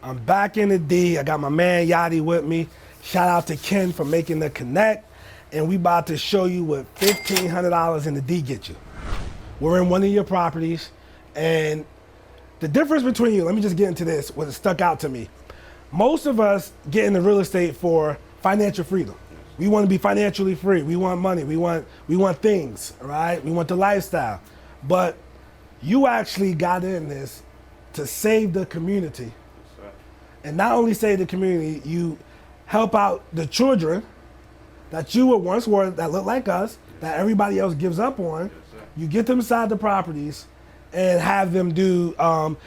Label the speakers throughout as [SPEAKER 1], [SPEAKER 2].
[SPEAKER 1] I'm back in the D. I got my man Yadee with me. Shout out to Ken for making the connect. And we about to show you what $1,500 in the D get you. We're in one of your properties, and the difference between you, let me just get into this, what stuck out to me. Most of us get into real estate for financial freedom. We want to be financially free. We want money. We want things, right? We want the lifestyle. But you actually got in this to save the community. And not only save the community, you help out the children that you were once were, that look like us, that everybody else gives up on. You get them inside the properties and have them do,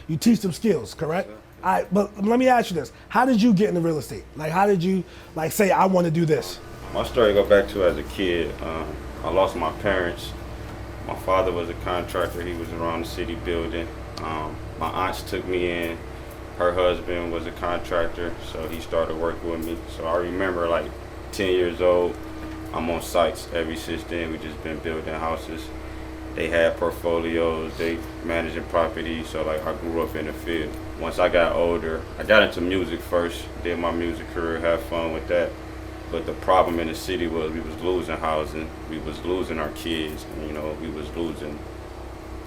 [SPEAKER 1] you teach them skills, correct? All right, but let me ask you this. How did you get into real estate? Like, how did you, like, say, I want to do this?
[SPEAKER 2] My story go back to as a kid. I lost my parents. My father was a contractor. He was around the city building. My aunts took me in. Her husband was a contractor, so he started working with me. So I remember, like, 10 years old, I'm on sites ever since then. We just been building houses. They had portfolios, they managing properties, so like I grew up in the field. Once I got older, I got into music first, did my music career, had fun with that. But the problem in the city was we was losing housing, we was losing our kids, and, we was losing,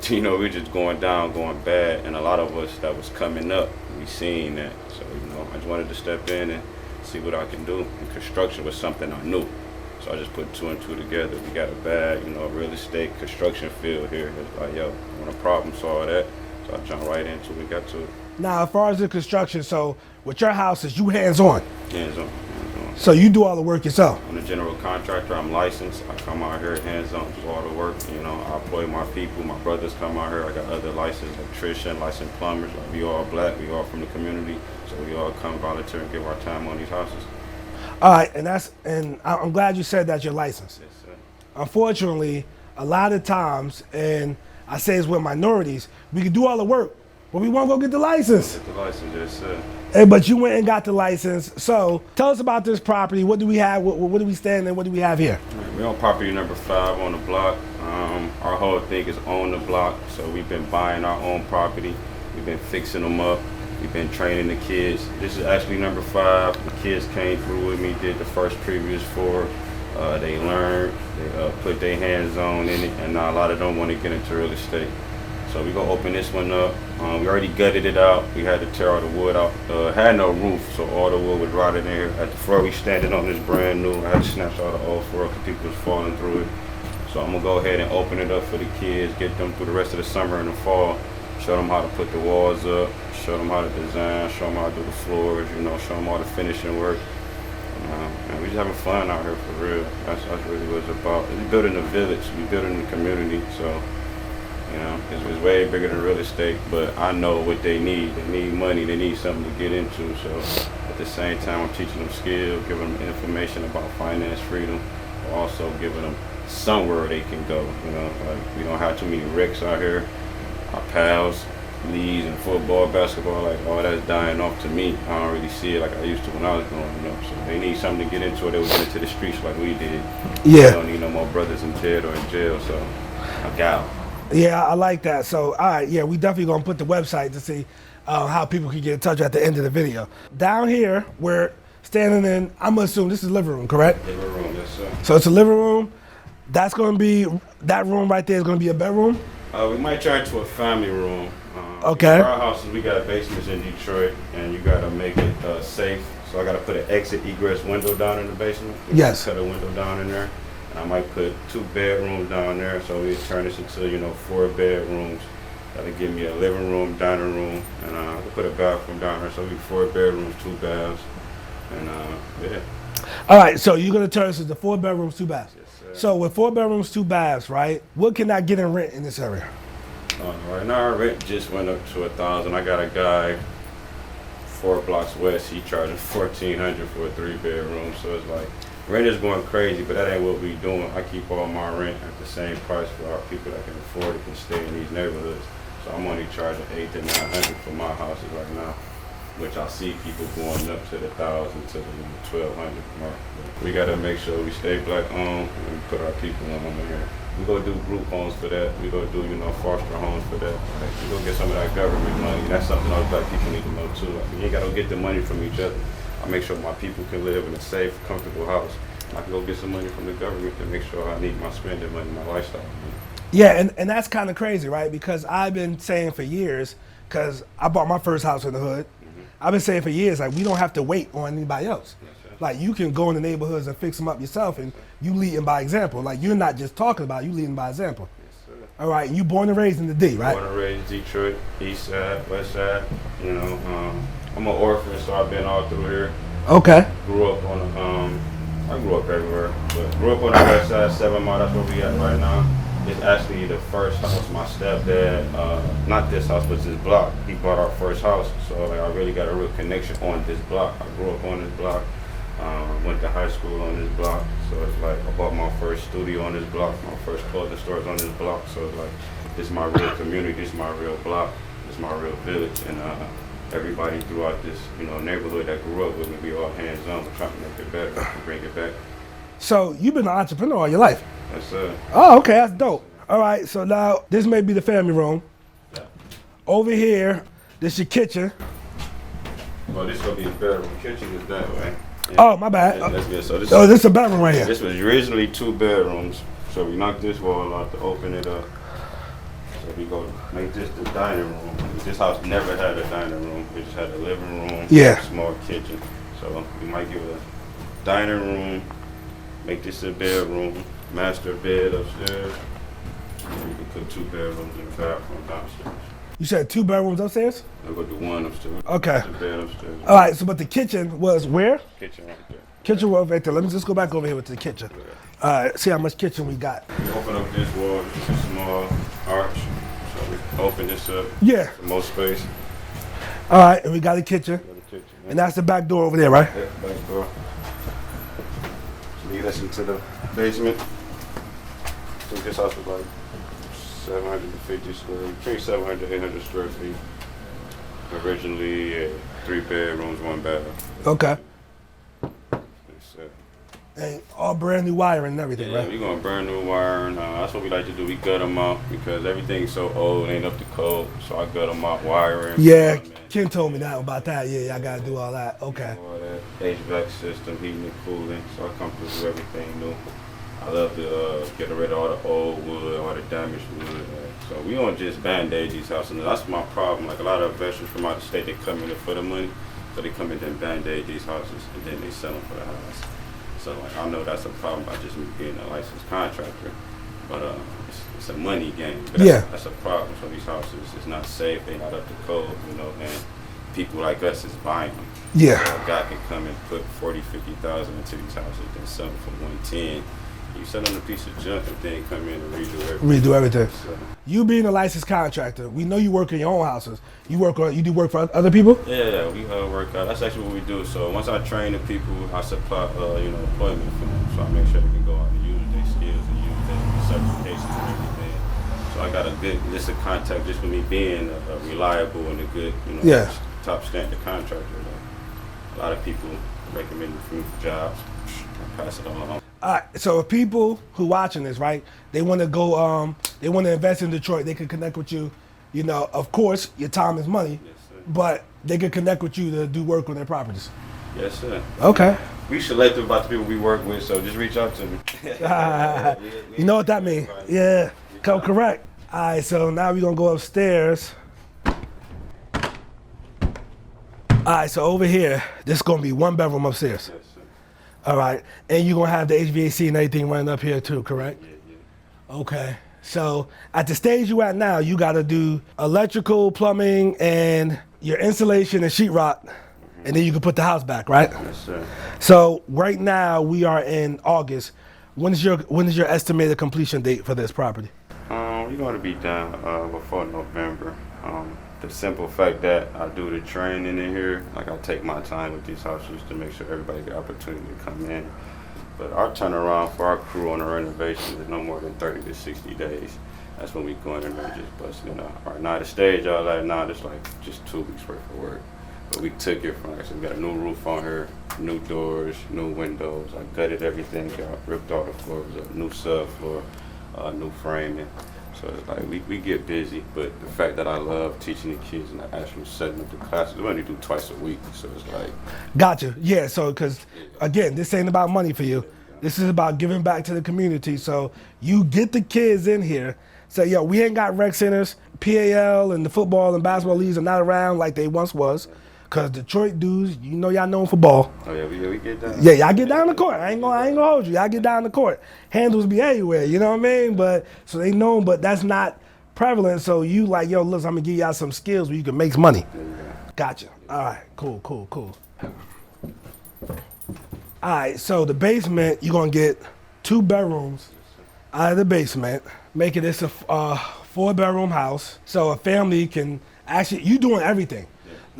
[SPEAKER 2] we were just going down, going bad, and a lot of us that was coming up, we seen that. So, I just wanted to step in and see what I can do. And construction was something I knew. So I just put two and two together. We got a bad, real estate construction field here. It's like, yo, I want to problem solve that. So I jumped right into it, we got to it.
[SPEAKER 1] Now, as far as the construction, so with your houses, you hands-on?
[SPEAKER 2] Hands-on.
[SPEAKER 1] So you do all the work yourself?
[SPEAKER 2] I'm a general contractor, I'm licensed. I come out here hands-on, do all the work. I employ my people, my brothers come out here. I got other licensed electricians, licensed plumbers. Like, we all black, we all from the community. So we all come volunteer and give our time on these houses.
[SPEAKER 1] All right, and I'm glad you said that you're licensed.
[SPEAKER 2] Yes, sir.
[SPEAKER 1] Unfortunately, a lot of times, and I say it's with minorities, we can do all the work, but we won't go get the license.
[SPEAKER 2] Get the license, yes, sir.
[SPEAKER 1] Hey, but you went and got the license. So tell us about this property. What do we have? What do we stand in? What do we have here?
[SPEAKER 2] We're on property number 5 on the block. Our whole thing is own the block. So we've been buying our own property. We've been fixing them up. We've been training the kids. This is actually number 5. The kids came through with me, did the first previous 4. They learned, they put their hands on in it, and now a lot of them want to get into real estate. So we're gonna open this one up. We already gutted it out. We had to tear all the wood out. Had no roof, so all the wood was rotted in here. At the floor, we standing on this brand new. I had to snatch all the old floor because people was falling through it. So I'm gonna go ahead and open it up for the kids, get them through the rest of the summer and the fall. Show them how to put the walls up, show them how to design, show them how to do the floors, show them all the finishing work. And we just having fun out here for real. That's really what it's about. We building a village, we building a community, so it's way bigger than real estate, but I know what they need. They need money, they need something to get into, so at the same time I'm teaching them skills, giving them information about finance freedom, but also giving them somewhere they can go, like we don't have too many wrecks out here. Our pals, leagues and football, basketball, like all that's dying off to me. I don't really see it like I used to when I was growing up. So they need something to get into it. They would get into the streets like we did.
[SPEAKER 1] Yeah.
[SPEAKER 2] They don't need no more brothers in jail or in jail, so I got them.
[SPEAKER 1] Yeah, I like that. So, all right, yeah, we definitely gonna put the website to see how people can get in touch at the end of the video. Down here, we're standing in, I'm gonna assume this is living room, correct?
[SPEAKER 2] Living room, yes, sir.
[SPEAKER 1] So it's a living room. That's gonna be, that room right there is gonna be a bedroom?
[SPEAKER 2] We might turn to a family room.
[SPEAKER 1] Okay.
[SPEAKER 2] For our houses, we got basements in Detroit, and you gotta make it safe. So I gotta put an exit egress window down in the basement.
[SPEAKER 1] Yes.
[SPEAKER 2] Cut a window down in there. And I might put 2 bedrooms down there, so we turn this into 4 bedrooms. That'll give me a living room, dining room, and I can put a bathroom down there. So we 4 bedrooms, 2 baths, and yeah.
[SPEAKER 1] All right, so you're gonna turn this into 4 bedrooms, 2 baths.
[SPEAKER 2] Yes, sir.
[SPEAKER 1] So with 4 bedrooms, 2 baths, right? What can I get in rent in this area?
[SPEAKER 2] Right now, our rent just went up to $1,000. I got a guy 4 blocks west. He charging $1,400 for a 3-bedroom. So it's like rent is going crazy, but that ain't what we doing. I keep all my rent at the same price for our people that can afford it, can stay in these neighborhoods. So I'm only charging $800 to $900 for my houses right now, which I see people going up to the $1,000 to the $1,200 mark. But we gotta make sure we stay black owned and we put our people on here. We go do group homes for that. We go do, foster homes for that. Like, we go get some of that government money. That's something all black people need to know too. Like, you ain't gotta get the money from each other. I make sure my people can live in a safe, comfortable house. I can go get some money from the government to make sure I need my spending money, my lifestyle.
[SPEAKER 1] Yeah, and that's kind of crazy, right? Because I've been saying for years, because I bought my first house in the hood, I've been saying for years, like, we don't have to wait on anybody else. Like, you can go in the neighborhoods and fix them up yourself, and you leading by example. Like, you're not just talking about it, you leading by example.
[SPEAKER 2] Yes, sir.
[SPEAKER 1] All right, and you born and raised in the D, right?
[SPEAKER 2] Born and raised Detroit, East Side, West Side. I'm an orphan, so I've been all through here.
[SPEAKER 1] Okay.
[SPEAKER 2] Grew up on I grew up everywhere, but grew up on the West Side, 7 Mile. That's where we at right now. It's actually the first house my stepdad, not this house, but this block. He bought our first house, so like, I really got a real connection on this block. I grew up on this block. Went to high school on this block, so it's like I bought my first studio on this block, my first clothing stores on this block. So it's like, this is my real community, this is my real block, this is my real village, and everybody throughout this, neighborhood that grew up with me, we all hands on, we're trying to make it better, and bring it back.
[SPEAKER 1] So you've been an entrepreneur all your life?
[SPEAKER 2] That's
[SPEAKER 1] Oh, okay, that's dope. All right, so now this may be the family room.
[SPEAKER 2] Yeah.
[SPEAKER 1] Over here, this your kitchen.
[SPEAKER 2] Well, this gonna be the bedroom. Kitchen is that way. Yeah.
[SPEAKER 1] Oh, my bad.
[SPEAKER 2] Yeah, that's good. So this
[SPEAKER 1] is a bedroom right here.
[SPEAKER 2] This was originally 2 bedrooms, so we knocked this wall out to open it up. So we go make this the dining room. This house never had a dining room. We just had a living room,
[SPEAKER 1] yeah,
[SPEAKER 2] a small kitchen. So we might give a dining room, make this a bedroom, master bed upstairs. We can put 2 bedrooms in the bathroom downstairs.
[SPEAKER 1] You said 2 bedrooms upstairs?
[SPEAKER 2] We'll go do 1 upstairs.
[SPEAKER 1] Okay.
[SPEAKER 2] The bed upstairs.
[SPEAKER 1] All right, so but the kitchen was where?
[SPEAKER 2] Kitchen right there.
[SPEAKER 1] Kitchen was right there. Let me just go back over here with the kitchen. All right, see how much kitchen we got.
[SPEAKER 2] We open up this wall, it's a small arch. So we open this up.
[SPEAKER 1] Yeah.
[SPEAKER 2] For more space.
[SPEAKER 1] All right, and we got a kitchen. And that's the back door over there, right?
[SPEAKER 2] Yeah, back door. Lead us into the basement. I think this house was like 750 between 700 to 800 square feet. Originally, 3 bedrooms, 1 bath.
[SPEAKER 1] Okay. And all brand new wiring and everything,
[SPEAKER 2] yeah,
[SPEAKER 1] right?
[SPEAKER 2] We're going brand new wiring. That's what we like to do. We gut them out because everything's so old, ain't up to code. So I gut them out wiring.
[SPEAKER 1] Yeah, Ken told me that about that. Yeah, I got to do all that. Okay.
[SPEAKER 2] All that HVAC system, heating and cooling. So I come through everything new. I love to get rid of all the old wood, all the damaged wood. So we don't just band-aid these houses. And that's my problem. Like a lot of investors from out of state, they come in for the money. So they come in and band-aid these houses and then they sell them for the house. So like, I know that's a problem by just me being a licensed contractor, but it's a money game. But that's a problem. So these houses, it's not safe, they're not up to code, and people like us is buying them.
[SPEAKER 1] Yeah.
[SPEAKER 2] So a guy can come and put 40, 50,000 into these houses, then sell them for 110. You sell them a piece of junk and then come in and redo everything. So,
[SPEAKER 1] you being a licensed contractor, we know you work in your own houses. You do work for other people?
[SPEAKER 2] Yeah, we work out. That's actually what we do. So once I train the people, I supply, employment for them. So I make sure they can go out and use their skills and use their certifications and everything. So I got a good list of contacts just for me being a reliable and a good, top standard contractor. A lot of people recommend me for jobs. I pass it on.
[SPEAKER 1] All right, so if people who watching this, right, they want to go, they want to invest in Detroit, they can connect with you. Of course, your time is money,
[SPEAKER 2] Yes, sir.
[SPEAKER 1] but they can connect with you to do work on their properties.
[SPEAKER 2] Yes, sir.
[SPEAKER 1] Okay.
[SPEAKER 2] We selective about the people we work with, so just reach out to me.
[SPEAKER 1] You know what that means? Yeah, correct. All right, so now we're going to go upstairs. All right, so over here, this is going to be 1 bedroom upstairs.
[SPEAKER 2] Yes, sir.
[SPEAKER 1] All right, and you're going to have the HVAC and everything running up here too, correct?
[SPEAKER 2] Yeah.
[SPEAKER 1] Okay, so at the stage you at now, you got to do electrical, plumbing, and your insulation and sheetrock, and then you can put the house back, right?
[SPEAKER 2] Yes, sir.
[SPEAKER 1] So right now we are in August. When is your estimated completion date for this property?
[SPEAKER 2] We're going to be done before November. The simple fact that I do the training in here, like I take my time with these houses to make sure everybody get the opportunity to come in. But our turnaround for our crew on the renovation is no more than 30 to 60 days. That's when we go in there and just busting it out. All right, now the stage y'all at now, it's like just 2 weeks worth of work. But we took it from, we got a new roof on here, new doors, new windows. I gutted everything out, ripped all the floors up, new subfloor. new framing. So it's like we get busy, but the fact that I love teaching the kids and actually setting up the classes, we only do twice a week. So it's like.
[SPEAKER 1] Gotcha. Yeah. So, because again, this ain't about money for you. This is about giving back to the community. So you get the kids in here. Say, yo, we ain't got rec centers. PAL and the football and basketball leagues are not around like they once was. Cause Detroit dudes, you know y'all known for ball.
[SPEAKER 2] Oh yeah, we get down.
[SPEAKER 1] Yeah, y'all get down the court. I ain't gonna hold you. Y'all get down the court. Handles be everywhere, you know what I mean? But so they know, but that's not prevalent. So you like, yo, listen, I'm gonna give y'all some skills where you can make money. Gotcha. All right, cool. All right, so the basement, you're gonna get 2 bedrooms out of the basement, making this a 4-bedroom house. So a family can actually, you doing everything.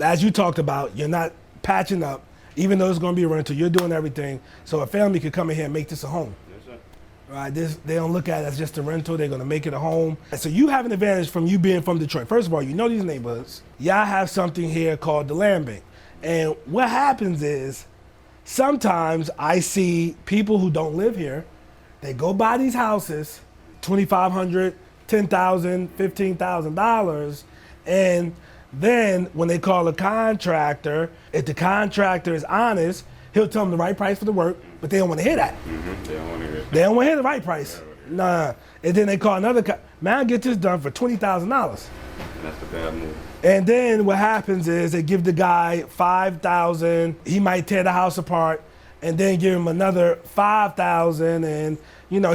[SPEAKER 1] As you talked about, you're not patching up, even though it's gonna be a rental, you're doing everything. So a family could come in here and make this a home.
[SPEAKER 2] Yes, sir.
[SPEAKER 1] Right, they don't look at it as just a rental, they're gonna make it a home. So you have an advantage from you being from Detroit. First of all, you know these neighborhoods. Y'all have something here called the land bank. And what happens is, sometimes I see people who don't live here, they go buy these houses, $2,500, $10,000, $15,000, and then when they call a contractor, if the contractor is honest, he'll tell them the right price for the work, but they don't want to hear that.
[SPEAKER 2] Mm-hmm. They don't want to hear it.
[SPEAKER 1] They don't want to hear the right price. Nah. And then they call another, man, I'll get this done for $20,000.
[SPEAKER 2] And that's the bad move.
[SPEAKER 1] And then what happens is they give the guy $5,000. He might tear the house apart, and then give him another $5,000, and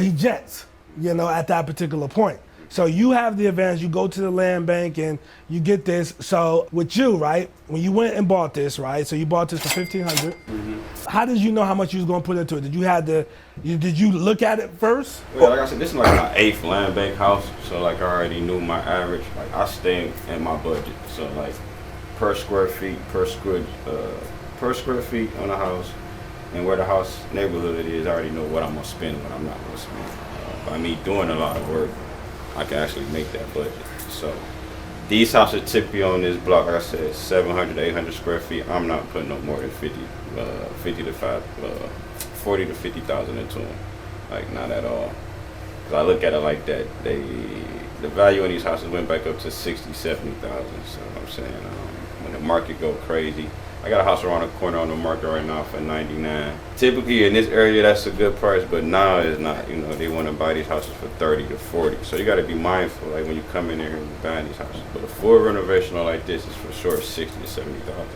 [SPEAKER 1] he jets. At that particular point. So you have the advantage. You go to the land bank and you get this. So with you, right? When you went and bought this, right? So you bought this for $1,500.
[SPEAKER 2] Mm-hmm.
[SPEAKER 1] How did you know how much you was gonna put into it? Did you look at it first?
[SPEAKER 2] Well, like I said, this is like my 8th land bank house. So like I already knew my average. Like I stay in my budget. So like per square feet on a house, and where the house neighborhood it is, I already know what I'm gonna spend, what I'm not gonna spend. By me doing a lot of work, I can actually make that budget. So these houses typically on this block, like I said, 700 to 800 square feet. I'm not putting no more than 40 to 50,000 into them. Like not at all. Cause I look at it like that. The value in these houses went back up to 60, 70,000. So I'm saying when the market go crazy. I got a house around the corner on the market right now for 99. Typically in this area, that's a good price, but now it's not. They want to buy these houses for 30 to 40. So you got to be mindful, like when you come in here and you're buying these houses. But a full renovation like this is for sure 60 to 70,000.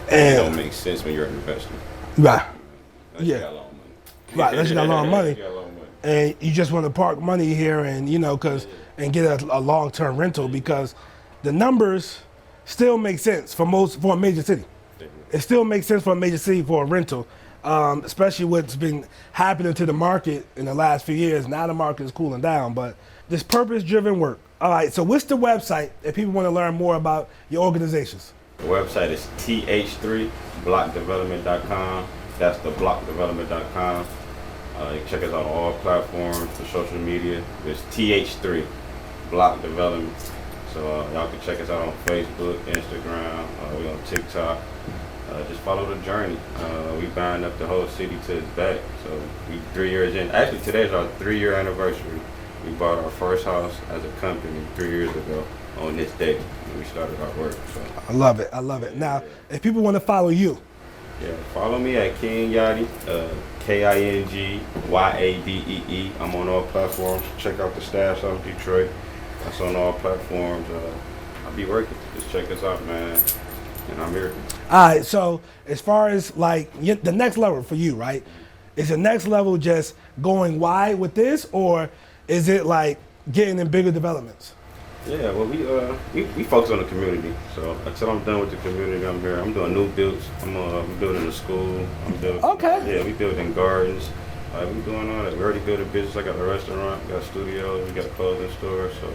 [SPEAKER 2] It don't make sense when you're an investor.
[SPEAKER 1] Right.
[SPEAKER 2] Unless you got a lot of money.
[SPEAKER 1] Right. Unless you got a lot of money.
[SPEAKER 2] You got a lot of money.
[SPEAKER 1] And you just want to park money here and and get a long-term rental, because the numbers still make sense for a major city. It still makes sense for a major city for a rental, especially what's been happening to the market in the last few years. Now the market is cooling down, but this purpose-driven work. All right, so what's the website if people want to learn more about your organizations?
[SPEAKER 2] The website is th3blockdevelopment.com. That's the blockdevelopment.com. You can check us out on all platforms for social media. It's th3 Block Development. So y'all can check us out on Facebook, Instagram, we on TikTok. Just follow the journey. We buying up the whole city to its back. So we 3 years in. Actually, today's our 3-year anniversary. We bought our first house as a company 3 years ago on this day when we started our work. So
[SPEAKER 1] I love it. Now, if people want to follow you.
[SPEAKER 2] Yeah, follow me at King Yadee, KINGYADEE. I'm on all platforms. Check out the staff out of Detroit. That's on all platforms. I'll be working. Just check us out, man. And I'm here.
[SPEAKER 1] All right, so as far as like the next level for you, right? Is the next level just going wide with this, or is it like getting in bigger developments?
[SPEAKER 2] Yeah, well, we focus on the community. So until I'm done with the community, I'm here. I'm doing new builds. I'm building a school.
[SPEAKER 1] Okay.
[SPEAKER 2] Yeah, we building gardens. We doing all that. We already built a business. I got a restaurant, we got a studio, we got a clothing store, so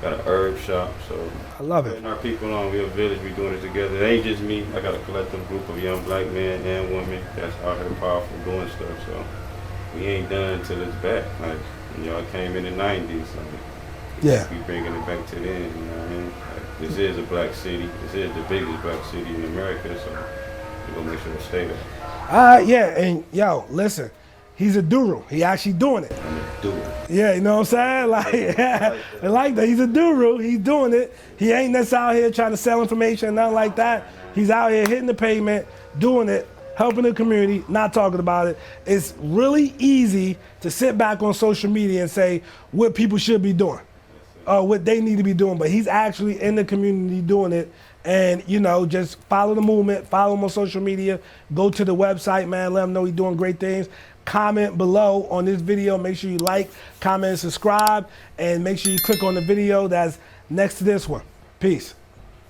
[SPEAKER 2] got an herb shop. So
[SPEAKER 1] I love it.
[SPEAKER 2] Putting our people on. We're a village. We doing it together. It ain't just me. I got a collective group of young black men and women that's out here powerful doing stuff. So we ain't done till it's back. Like y'all came in the '90s.
[SPEAKER 1] Yeah.
[SPEAKER 2] We bringing it back to then. You know what I mean? Like, this is a black city. This is the biggest black city in America. So we're gonna make sure to stay there.
[SPEAKER 1] Yeah, and yo, listen. He's a Doru. He actually doing it.
[SPEAKER 2] I'm a
[SPEAKER 3] doer.
[SPEAKER 1] Yeah, you know what I'm saying? Like, I like that. He's a Doru. He's doing it. He ain't just out here trying to sell information, nothing like that. He's out here hitting the pavement, doing it, helping the community, not talking about it. It's really easy to sit back on social media and say what people should be doing, what they need to be doing. But he's actually in the community doing it. And, you know, just follow the movement, follow him on social media, go to the website, man, let him know he's doing great things. Comment below on this video. Make sure you like, comment, and subscribe, and make sure you click on the video that's next to this one. Peace.